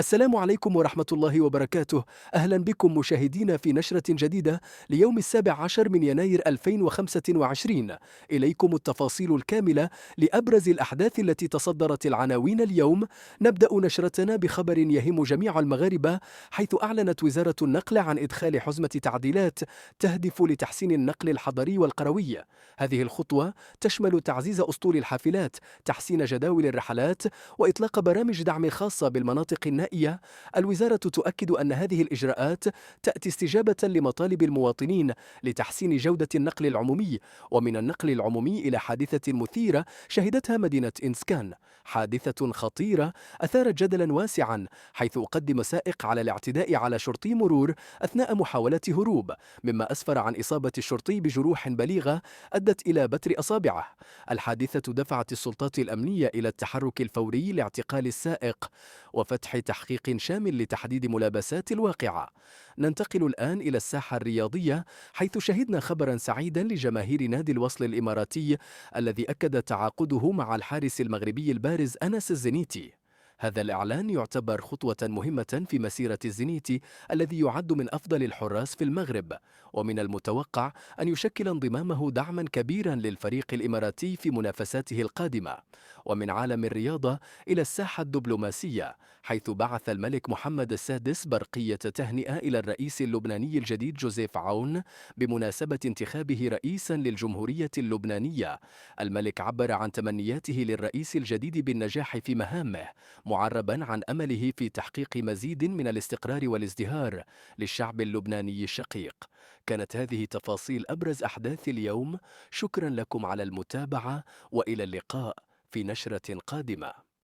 السلام عليكم ورحمة الله وبركاته. أهلا بكم مشاهدينا في نشرة جديدة ليوم 17 من يناير 2025. إليكم التفاصيل الكاملة لأبرز الأحداث التي تصدرت العناوين اليوم. نبدأ نشرتنا بخبر يهم جميع المغاربة، حيث أعلنت وزارة النقل عن إدخال حزمة تعديلات تهدف لتحسين النقل الحضري والقروي. هذه الخطوة تشمل تعزيز أسطول الحافلات، تحسين جداول الرحلات، وإطلاق برامج دعم خاصة بالمناطق النائية. الوزارة تؤكد أن هذه الإجراءات تأتي استجابة لمطالب المواطنين لتحسين جودة النقل العمومي. ومن النقل العمومي إلى حادثة مثيرة شهدتها مدينة إنسكان، حادثة خطيرة أثارت جدلا واسعا، حيث قدم سائق على الاعتداء على شرطي مرور أثناء محاولة هروب، مما أسفر عن إصابة الشرطي بجروح بليغة أدت إلى بتر أصابعه. الحادثة دفعت السلطات الأمنية إلى التحرك الفوري لاعتقال السائق وفتح تحقيق شامل لتحديد ملابسات الواقعة. ننتقل الآن إلى الساحة الرياضية، حيث شهدنا خبرا سعيدا لجماهير نادي الوصل الإماراتي الذي أكد تعاقده مع الحارس المغربي البارز أنس الزنيتي. هذا الإعلان يعتبر خطوة مهمة في مسيرة الزنيتي الذي يعد من أفضل الحراس في المغرب، ومن المتوقع أن يشكل انضمامه دعما كبيرا للفريق الإماراتي في منافساته القادمة. ومن عالم الرياضة إلى الساحة الدبلوماسية، حيث بعث الملك محمد السادس برقية تهنئة إلى الرئيس اللبناني الجديد جوزيف عون بمناسبة انتخابه رئيسا للجمهورية اللبنانية. الملك عبر عن تمنياته للرئيس الجديد بالنجاح في مهامه، معربا عن أمله في تحقيق مزيد من الاستقرار والازدهار للشعب اللبناني الشقيق. كانت هذه تفاصيل أبرز أحداث اليوم. شكرا لكم على المتابعة، وإلى اللقاء في نشرة قادمة.